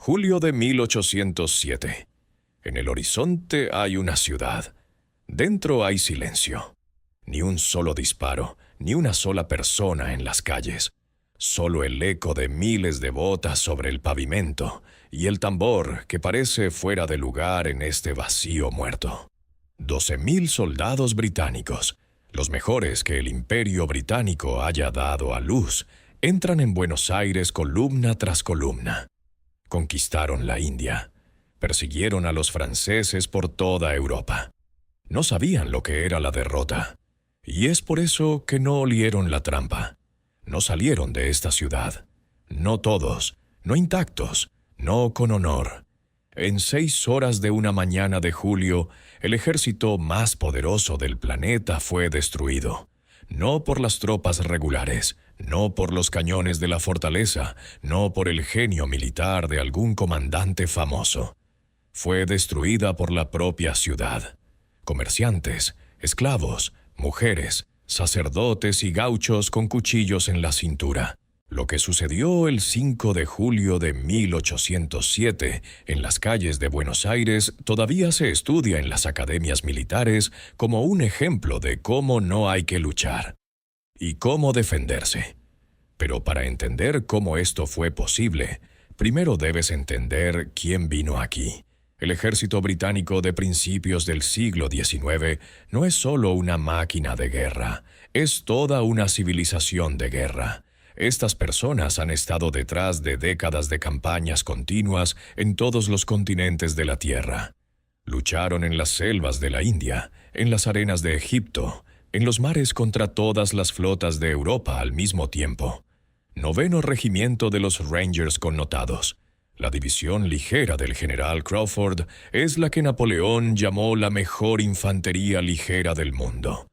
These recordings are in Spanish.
Julio de 1807. En el horizonte hay una ciudad. Dentro hay silencio. Ni un solo disparo, ni una sola persona en las calles. Solo el eco de miles de botas sobre el pavimento y el tambor que parece fuera de lugar en este vacío muerto. 12.000 soldados británicos, los mejores que el Imperio Británico haya dado a luz, entran en Buenos Aires columna tras columna. Conquistaron la India. Persiguieron a los franceses por toda Europa. No sabían lo que era la derrota. Y es por eso que no olieron la trampa. No salieron de esta ciudad. No todos, no intactos, no con honor. En 6 horas de una mañana de julio, el ejército más poderoso del planeta fue destruido. No por las tropas regulares, no por los cañones de la fortaleza, no por el genio militar de algún comandante famoso. Fue destruida por la propia ciudad. Comerciantes, esclavos, mujeres, sacerdotes y gauchos con cuchillos en la cintura. Lo que sucedió el 5 de julio de 1807 en las calles de Buenos Aires todavía se estudia en las academias militares como un ejemplo de cómo no hay que luchar y cómo defenderse. Pero para entender cómo esto fue posible, primero debes entender quién vino aquí. El ejército británico de principios del siglo XIX no es solo una máquina de guerra, es toda una civilización de guerra. Estas personas han estado detrás de décadas de campañas continuas en todos los continentes de la Tierra. Lucharon en las selvas de la India, en las arenas de Egipto, en los mares contra todas las flotas de Europa al mismo tiempo. 9º Regimiento de los Rangers connotados. La división ligera del general Crawford es la que Napoleón llamó la mejor infantería ligera del mundo.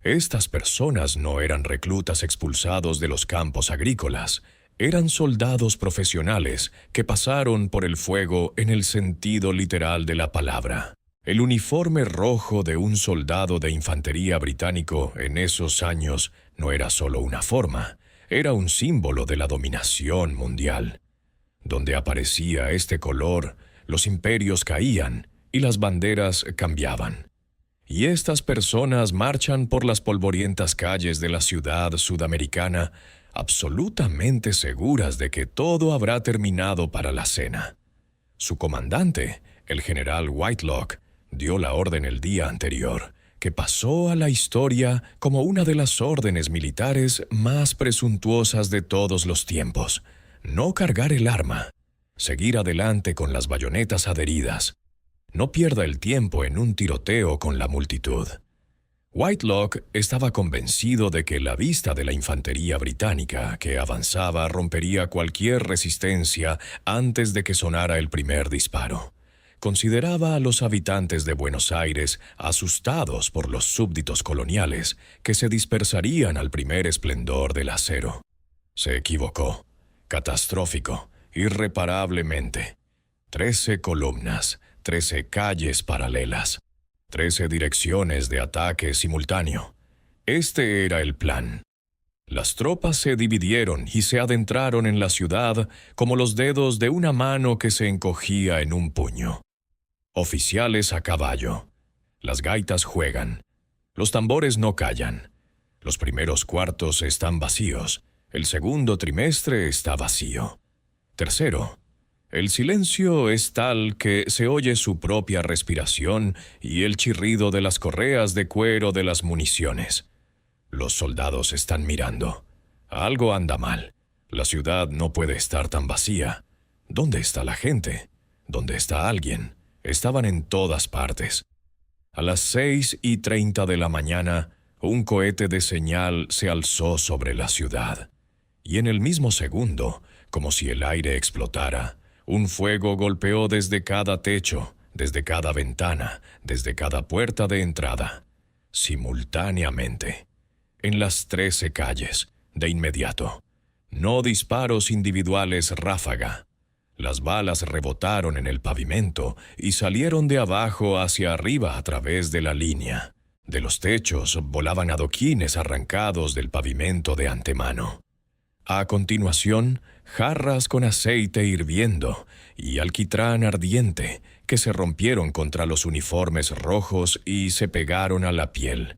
Estas personas no eran reclutas expulsados de los campos agrícolas, eran soldados profesionales que pasaron por el fuego en el sentido literal de la palabra. El uniforme rojo de un soldado de infantería británico en esos años no era solo una forma, era un símbolo de la dominación mundial. Donde aparecía este color, los imperios caían y las banderas cambiaban. Y estas personas marchan por las polvorientas calles de la ciudad sudamericana, absolutamente seguras de que todo habrá terminado para la cena. Su comandante, el general Whitelock, dio la orden el día anterior, que pasó a la historia como una de las órdenes militares más presuntuosas de todos los tiempos. No cargar el arma, seguir adelante con las bayonetas adheridas. No pierda el tiempo en un tiroteo con la multitud. Whitelock estaba convencido de que la vista de la infantería británica que avanzaba rompería cualquier resistencia antes de que sonara el primer disparo. Consideraba a los habitantes de Buenos Aires asustados por los súbditos coloniales que se dispersarían al primer esplendor del acero. Se equivocó. Catastrófico, irreparablemente. 13 columnas, 13 calles paralelas, 13 direcciones de ataque simultáneo. Este era el plan. Las tropas se dividieron y se adentraron en la ciudad como los dedos de una mano que se encogía en un puño. Oficiales a caballo. Las gaitas juegan. Los tambores no callan. Los primeros cuartos están vacíos. El segundo trimestre está vacío. Tercero, el silencio es tal que se oye su propia respiración y el chirrido de las correas de cuero de las municiones. Los soldados están mirando. Algo anda mal. La ciudad no puede estar tan vacía. ¿Dónde está la gente? ¿Dónde está alguien? Estaban en todas partes. A las 6:30 de la mañana, un cohete de señal se alzó sobre la ciudad. Y en el mismo segundo, como si el aire explotara, un fuego golpeó desde cada techo, desde cada ventana, desde cada puerta de entrada, simultáneamente, en las 13 calles, de inmediato. No disparos individuales ráfaga. Las balas rebotaron en el pavimento y salieron de abajo hacia arriba a través de la línea. De los techos volaban adoquines arrancados del pavimento de antemano. A continuación, jarras con aceite hirviendo y alquitrán ardiente que se rompieron contra los uniformes rojos y se pegaron a la piel.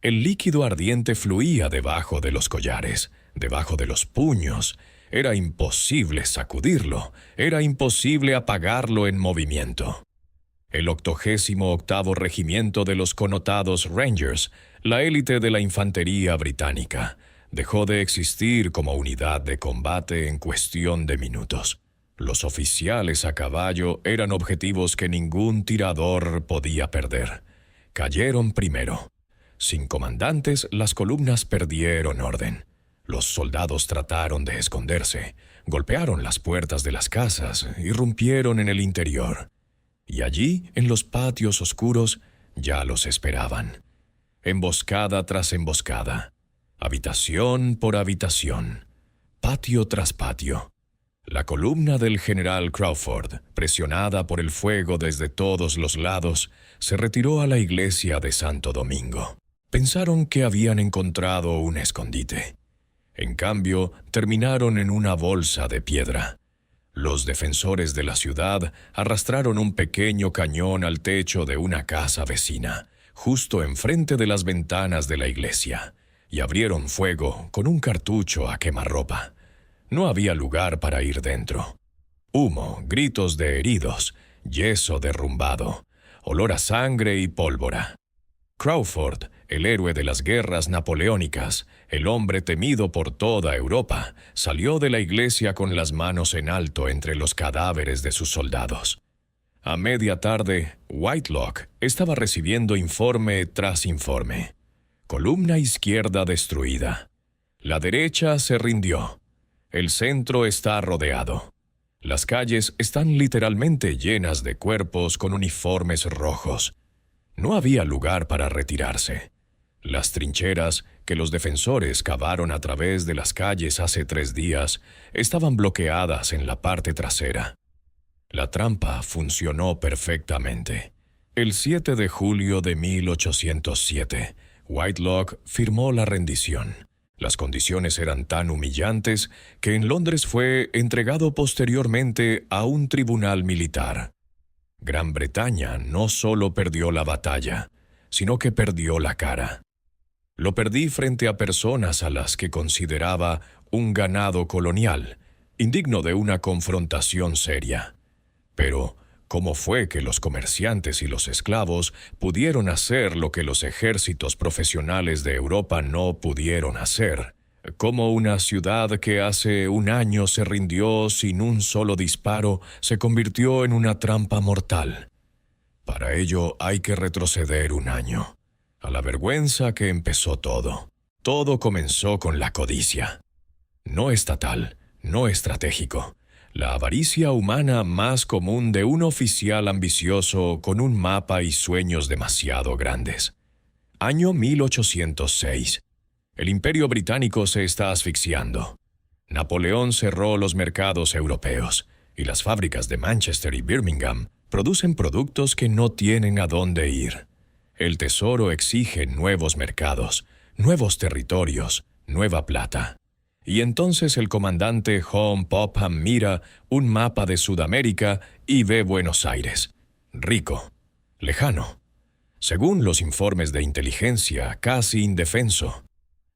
El líquido ardiente fluía debajo de los collares, debajo de los puños. Era imposible sacudirlo, era imposible apagarlo en movimiento. El 88º Regimiento de los connotados Rangers, la élite de la infantería británica, dejó de existir como unidad de combate en cuestión de minutos. Los oficiales a caballo eran objetivos que ningún tirador podía perder. Cayeron primero. Sin comandantes, las columnas perdieron orden. Los soldados trataron de esconderse, golpearon las puertas de las casas, irrumpieron en el interior. Y allí, en los patios oscuros, ya los esperaban. Emboscada tras emboscada, habitación por habitación, patio tras patio. La columna del general Crawford, presionada por el fuego desde todos los lados, se retiró a la iglesia de Santo Domingo. Pensaron que habían encontrado un escondite. En cambio, terminaron en una bolsa de piedra. Los defensores de la ciudad arrastraron un pequeño cañón al techo de una casa vecina, justo enfrente de las ventanas de la iglesia, y abrieron fuego con un cartucho a quemarropa. No había lugar para ir dentro. Humo, gritos de heridos, yeso derrumbado, olor a sangre y pólvora. Crawford, el héroe de las guerras napoleónicas, el hombre temido por toda Europa, salió de la iglesia con las manos en alto entre los cadáveres de sus soldados. A media tarde, Whitelock estaba recibiendo informe tras informe. Columna izquierda destruida. La derecha se rindió. El centro está rodeado. Las calles están literalmente llenas de cuerpos con uniformes rojos. No había lugar para retirarse. Las trincheras que los defensores cavaron a través de las calles hace 3 días estaban bloqueadas en la parte trasera. La trampa funcionó perfectamente. El 7 de julio de 1807, Whitelock firmó la rendición. Las condiciones eran tan humillantes que en Londres fue entregado posteriormente a un tribunal militar. Gran Bretaña no solo perdió la batalla, sino que perdió la cara. Lo perdí frente a personas a las que consideraba un ganado colonial, indigno de una confrontación seria. Pero, ¿cómo fue que los comerciantes y los esclavos pudieron hacer lo que los ejércitos profesionales de Europa no pudieron hacer? ¿Cómo una ciudad que hace un año se rindió sin un solo disparo se convirtió en una trampa mortal? Para ello hay que retroceder un año, a la vergüenza que empezó todo. Todo comenzó con la codicia. No estatal, no estratégico. La avaricia humana más común de un oficial ambicioso con un mapa y sueños demasiado grandes. Año 1806. El Imperio Británico se está asfixiando. Napoleón cerró los mercados europeos, y las fábricas de Manchester y Birmingham producen productos que no tienen a dónde ir. El Tesoro exige nuevos mercados, nuevos territorios, nueva plata. Y entonces el comandante Home Popham mira un mapa de Sudamérica y ve Buenos Aires, rico, lejano. Según los informes de inteligencia, casi indefenso.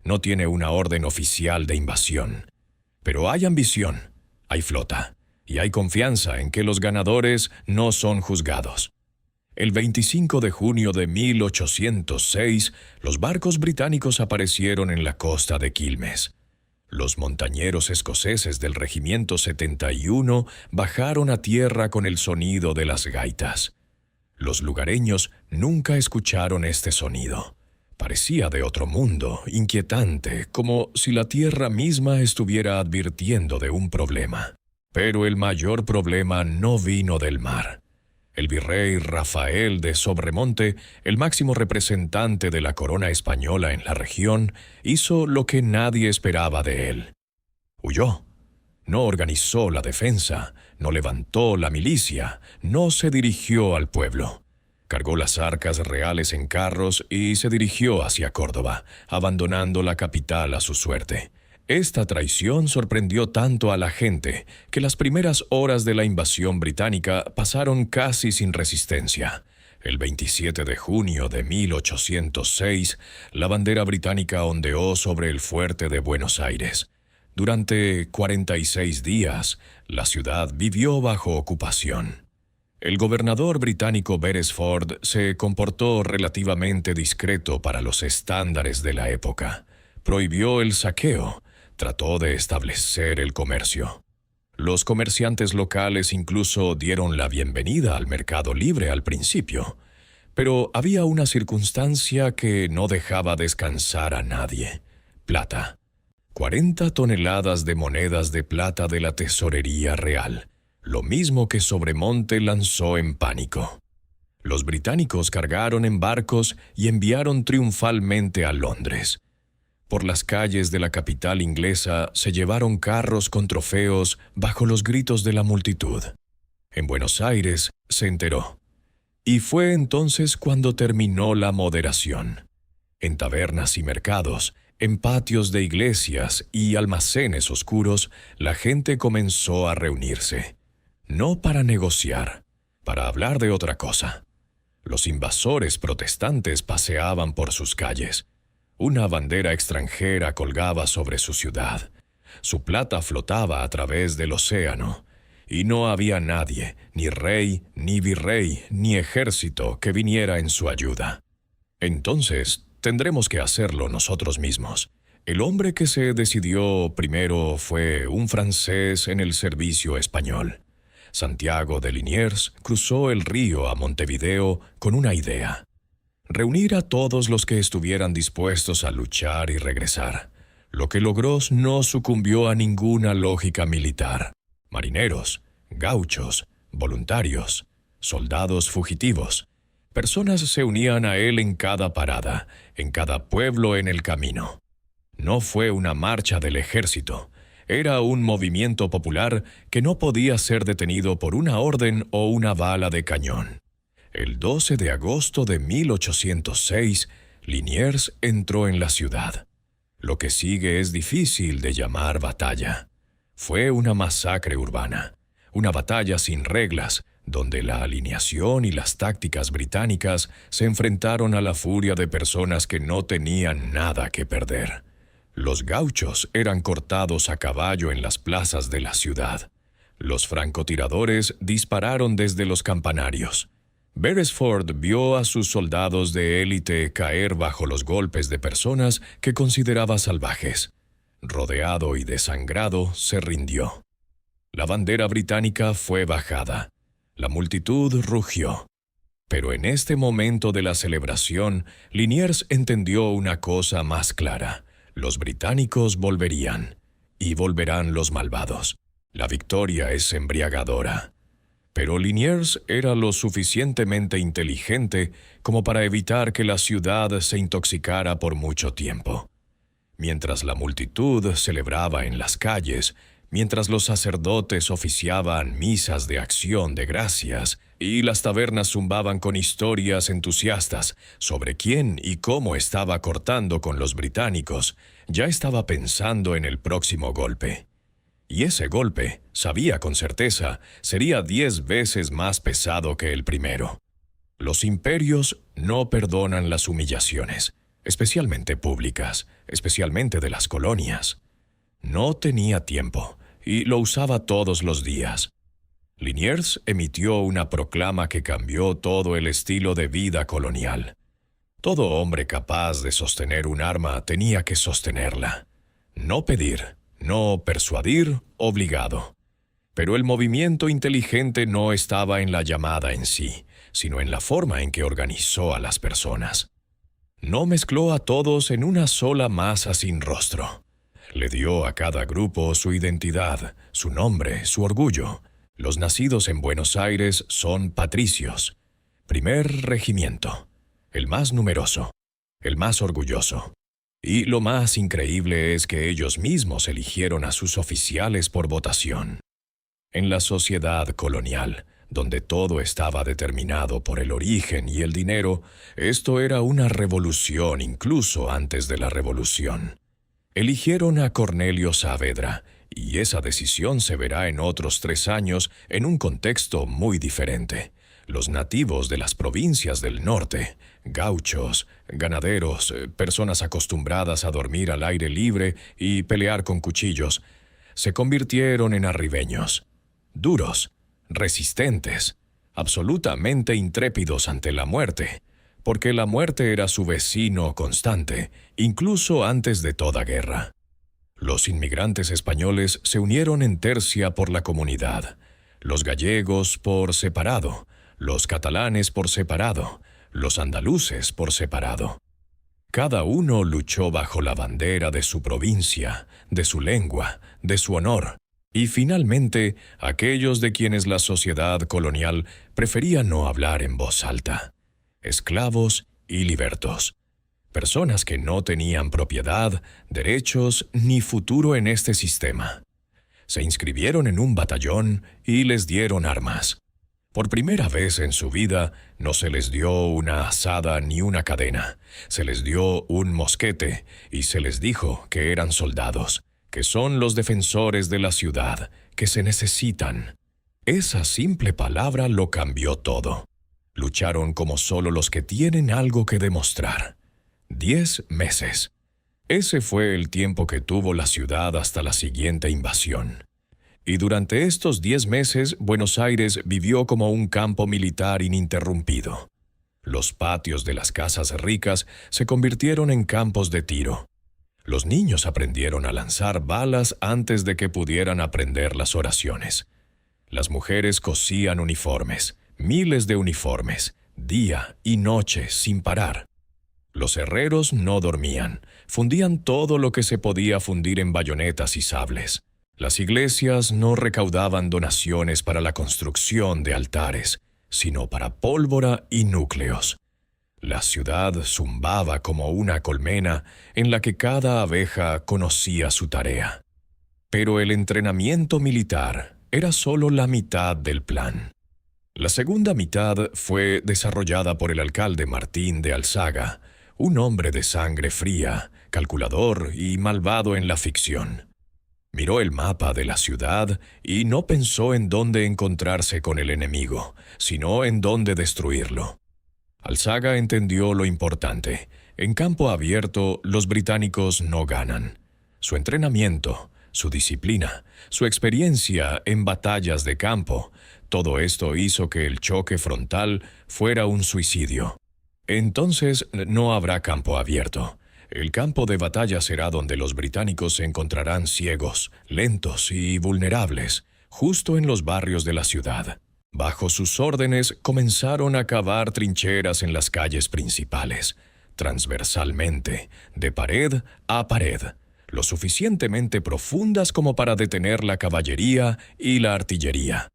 No tiene una orden oficial de invasión. Pero hay ambición, hay flota, y hay confianza en que los ganadores no son juzgados. El 25 de junio de 1806, los barcos británicos aparecieron en la costa de Quilmes. Los montañeros escoceses del Regimiento 71 bajaron a tierra con el sonido de las gaitas. Los lugareños nunca escucharon este sonido. Parecía de otro mundo, inquietante, como si la tierra misma estuviera advirtiendo de un problema. Pero el mayor problema no vino del mar. El virrey Rafael de Sobremonte, el máximo representante de la corona española en la región, hizo lo que nadie esperaba de él. Huyó. No organizó la defensa, no levantó la milicia, no se dirigió al pueblo. Cargó las arcas reales en carros y se dirigió hacia Córdoba, abandonando la capital a su suerte. Esta traición sorprendió tanto a la gente que las primeras horas de la invasión británica pasaron casi sin resistencia. El 27 de junio de 1806, la bandera británica ondeó sobre el fuerte de Buenos Aires. Durante 46 días, la ciudad vivió bajo ocupación. El gobernador británico Beresford se comportó relativamente discreto para los estándares de la época. Prohibió el saqueo, trató de establecer el comercio. Los comerciantes locales incluso dieron la bienvenida al mercado libre al principio, pero había una circunstancia que no dejaba descansar a nadie: plata. 40 toneladas de monedas de plata de la tesorería real, lo mismo que Sobremonte lanzó en pánico. Los británicos cargaron en barcos y enviaron triunfalmente a Londres. Por las calles de la capital inglesa se llevaron carros con trofeos bajo los gritos de la multitud. En Buenos Aires se enteró. Y fue entonces cuando terminó la moderación. En tabernas y mercados, en patios de iglesias y almacenes oscuros, la gente comenzó a reunirse. No para negociar, para hablar de otra cosa. Los invasores protestantes paseaban por sus calles. Una bandera extranjera colgaba sobre su ciudad. Su plata flotaba a través del océano. Y no había nadie, ni rey, ni virrey, ni ejército que viniera en su ayuda. Entonces, tendremos que hacerlo nosotros mismos. El hombre que se decidió primero fue un francés en el servicio español. Santiago de Liniers cruzó el río a Montevideo con una idea: reunir a todos los que estuvieran dispuestos a luchar y regresar. Lo que logró no sucumbió a ninguna lógica militar. Marineros, gauchos, voluntarios, soldados fugitivos. Personas se unían a él en cada parada, en cada pueblo en el camino. No fue una marcha del ejército. Era un movimiento popular que no podía ser detenido por una orden o una bala de cañón. El 12 de agosto de 1806, Liniers entró en la ciudad. Lo que sigue es difícil de llamar batalla. Fue una masacre urbana, una batalla sin reglas, donde la alineación y las tácticas británicas se enfrentaron a la furia de personas que no tenían nada que perder. Los gauchos eran cortados a caballo en las plazas de la ciudad. Los francotiradores dispararon desde los campanarios. Beresford vio a sus soldados de élite caer bajo los golpes de personas que consideraba salvajes. Rodeado y desangrado, se rindió. La bandera británica fue bajada. La multitud rugió. Pero en este momento de la celebración, Liniers entendió una cosa más clara: los británicos volverían, y volverán los malvados. La victoria es embriagadora. Pero Liniers era lo suficientemente inteligente como para evitar que la ciudad se intoxicara por mucho tiempo. Mientras la multitud celebraba en las calles, mientras los sacerdotes oficiaban misas de acción de gracias y las tabernas zumbaban con historias entusiastas sobre quién y cómo estaba cortando con los británicos, ya estaba pensando en el próximo golpe. Y ese golpe, sabía con certeza, sería 10 veces más pesado que el primero. Los imperios no perdonan las humillaciones, especialmente públicas, especialmente de las colonias. No tenía tiempo, y lo usaba todos los días. Liniers emitió una proclama que cambió todo el estilo de vida colonial. Todo hombre capaz de sostener un arma tenía que sostenerla. No pedir, no persuadir, obligado. Pero el movimiento inteligente no estaba en la llamada en sí, sino en la forma en que organizó a las personas. No mezcló a todos en una sola masa sin rostro. Le dio a cada grupo su identidad, su nombre, su orgullo. Los nacidos en Buenos Aires son patricios. Primer regimiento, el más numeroso, el más orgulloso. Y lo más increíble es que ellos mismos eligieron a sus oficiales por votación. En la sociedad colonial, donde todo estaba determinado por el origen y el dinero, esto era una revolución incluso antes de la revolución. Eligieron a Cornelio Saavedra, y esa decisión se verá en otros 3 años en un contexto muy diferente. Los nativos de las provincias del norte, gauchos, ganaderos, personas acostumbradas a dormir al aire libre y pelear con cuchillos, se convirtieron en arribeños, duros, resistentes, absolutamente intrépidos ante la muerte, porque la muerte era su vecino constante, incluso antes de toda guerra. Los inmigrantes españoles se unieron en tercia por la comunidad, los gallegos por separado, los catalanes por separado, los andaluces por separado. Cada uno luchó bajo la bandera de su provincia, de su lengua, de su honor, y finalmente aquellos de quienes la sociedad colonial prefería no hablar en voz alta: esclavos y libertos. Personas que no tenían propiedad, derechos ni futuro en este sistema. Se inscribieron en un batallón y les dieron armas. Por primera vez en su vida no se les dio una azada ni una cadena. Se les dio un mosquete y se les dijo que eran soldados, que son los defensores de la ciudad, que se necesitan. Esa simple palabra lo cambió todo. Lucharon como solo los que tienen algo que demostrar. 10 meses. Ese fue el tiempo que tuvo la ciudad hasta la siguiente invasión. Y durante estos 10 meses, Buenos Aires vivió como un campo militar ininterrumpido. Los patios de las casas ricas se convirtieron en campos de tiro. Los niños aprendieron a lanzar balas antes de que pudieran aprender las oraciones. Las mujeres cosían uniformes, miles de uniformes, día y noche sin parar. Los herreros no dormían, fundían todo lo que se podía fundir en bayonetas y sables. Las iglesias no recaudaban donaciones para la construcción de altares, sino para pólvora y núcleos. La ciudad zumbaba como una colmena en la que cada abeja conocía su tarea. Pero el entrenamiento militar era solo la mitad del plan. La segunda mitad fue desarrollada por el alcalde Martín de Alzaga, un hombre de sangre fría, calculador y malvado en la ficción. Miró el mapa de la ciudad y no pensó en dónde encontrarse con el enemigo, sino en dónde destruirlo. Alzaga entendió lo importante. En campo abierto, los británicos no ganan. Su entrenamiento, su disciplina, su experiencia en batallas de campo, todo esto hizo que el choque frontal fuera un suicidio. Entonces no habrá campo abierto. El campo de batalla será donde los británicos se encontrarán ciegos, lentos y vulnerables, justo en los barrios de la ciudad. Bajo sus órdenes comenzaron a cavar trincheras en las calles principales, transversalmente, de pared a pared, lo suficientemente profundas como para detener la caballería y la artillería.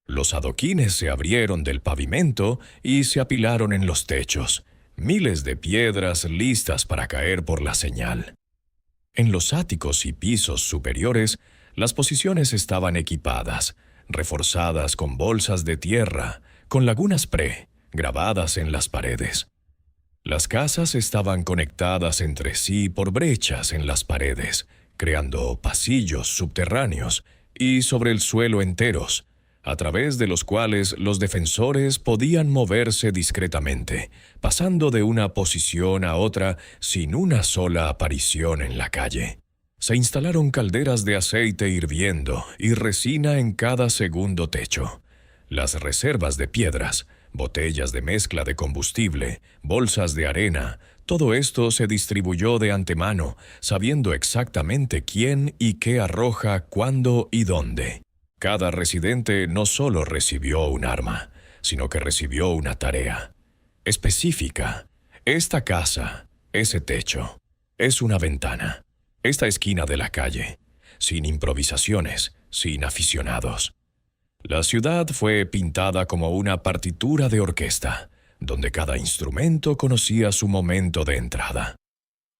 Los adoquines se abrieron del pavimento y se apilaron en los techos, miles de piedras listas para caer por la señal. En los áticos y pisos superiores, las posiciones estaban equipadas, reforzadas con bolsas de tierra, con lagunas grabadas en las paredes. Las casas estaban conectadas entre sí por brechas en las paredes, creando pasillos subterráneos y sobre el suelo enteros, a través de los cuales los defensores podían moverse discretamente, pasando de una posición a otra sin una sola aparición en la calle. Se instalaron calderas de aceite hirviendo y resina en cada segundo techo. Las reservas de piedras, botellas de mezcla de combustible, bolsas de arena, todo esto se distribuyó de antemano, sabiendo exactamente quién y qué arroja, cuándo y dónde. Cada residente no solo recibió un arma, sino que recibió una tarea específica. Esta casa, ese techo, es una ventana. Esta esquina de la calle, sin improvisaciones, sin aficionados. La ciudad fue pintada como una partitura de orquesta, donde cada instrumento conocía su momento de entrada.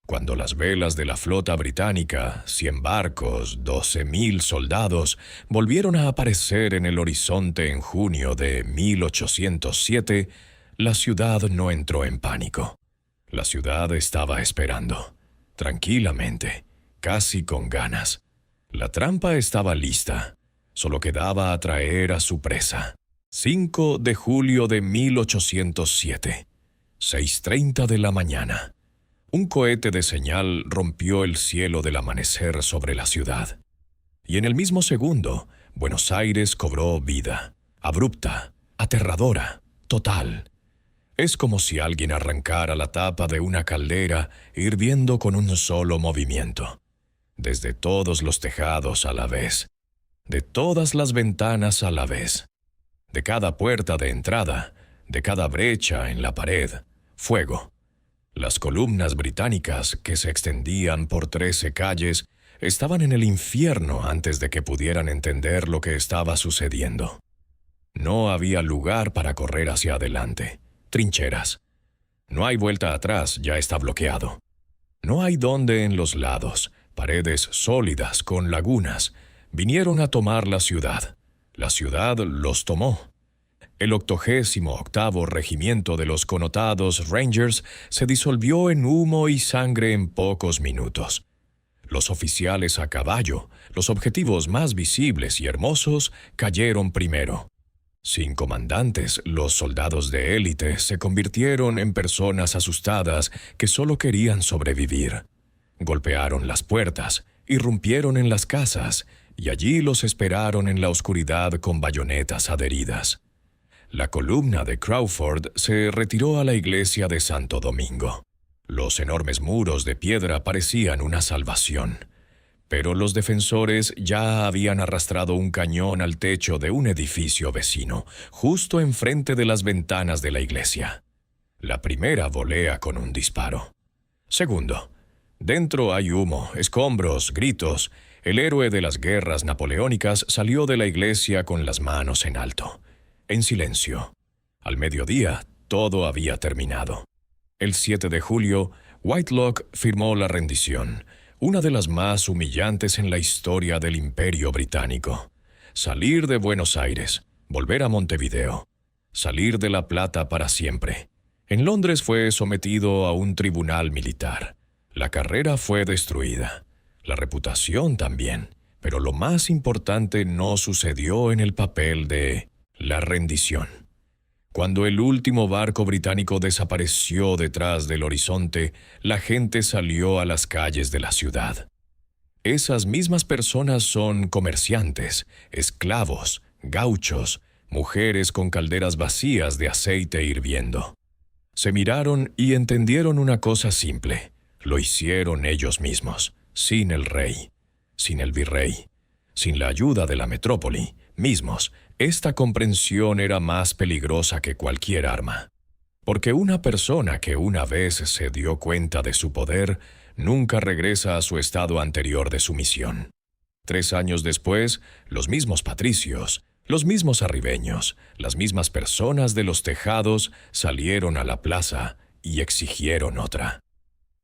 Cuando las velas de la flota británica, 100 barcos, 12.000 soldados, volvieron a aparecer en el horizonte en junio de 1807, la ciudad no entró en pánico. La ciudad estaba esperando, tranquilamente, casi con ganas. La trampa estaba lista. Solo quedaba atraer a su presa. 5 de julio de 1807. 6:30 de la mañana. Un cohete de señal rompió el cielo del amanecer sobre la ciudad. Y en el mismo segundo, Buenos Aires cobró vida. Abrupta, aterradora, total. Es como si alguien arrancara la tapa de una caldera hirviendo con un solo movimiento. Desde todos los tejados a la vez. De todas las ventanas a la vez. De cada puerta de entrada, de cada brecha en la pared, fuego. Las columnas británicas, que se extendían por 13 calles, estaban en el infierno antes de que pudieran entender lo que estaba sucediendo. No había lugar para correr hacia adelante. Trincheras. No hay vuelta atrás, ya está bloqueado. No hay dónde en los lados, paredes sólidas con lagunas. Vinieron a tomar la ciudad. La ciudad los tomó. El 88º regimiento de los connotados Rangers se disolvió en humo y sangre en pocos minutos. Los oficiales a caballo, los objetivos más visibles y hermosos, cayeron primero. Sin comandantes, los soldados de élite se convirtieron en personas asustadas que solo querían sobrevivir. Golpearon las puertas, irrumpieron en las casas, y allí los esperaron en la oscuridad con bayonetas adheridas. La columna de Crawford se retiró a la iglesia de Santo Domingo. Los enormes muros de piedra parecían una salvación. Pero los defensores ya habían arrastrado un cañón al techo de un edificio vecino, justo enfrente de las ventanas de la iglesia. La primera volea con un disparo. Segundo, dentro hay humo, escombros, gritos. El héroe de las guerras napoleónicas salió de la iglesia con las manos en alto. En silencio. Al mediodía, todo había terminado. El 7 de julio, Whitelock firmó la rendición, una de las más humillantes en la historia del Imperio Británico. Salir de Buenos Aires, volver a Montevideo, salir de La Plata para siempre. En Londres fue sometido a un tribunal militar. La carrera fue destruida, la reputación también, pero lo más importante no sucedió en el papel de la rendición. Cuando el último barco británico desapareció detrás del horizonte, la gente salió a las calles de la ciudad. Esas mismas personas son comerciantes, esclavos, gauchos, mujeres con calderas vacías de aceite hirviendo. Se miraron y entendieron una cosa simple. Lo hicieron ellos mismos, sin el rey, sin el virrey, sin la ayuda de la metrópoli, mismos. Esta comprensión era más peligrosa que cualquier arma. Porque una persona que una vez se dio cuenta de su poder, nunca regresa a su estado anterior de sumisión. 3 años después, los mismos patricios, los mismos arribeños, las mismas personas de los tejados salieron a la plaza y exigieron otra.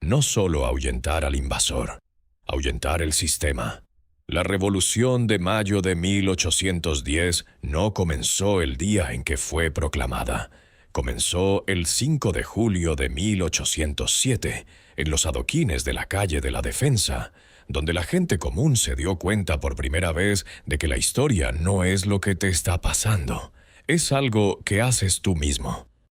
No solo ahuyentar al invasor, ahuyentar el sistema. La Revolución de mayo de 1810 no comenzó el día en que fue proclamada. Comenzó el 5 de julio de 1807, en los adoquines de la calle de la Defensa, donde la gente común se dio cuenta por primera vez de que la historia no es lo que te está pasando, es algo que haces tú mismo.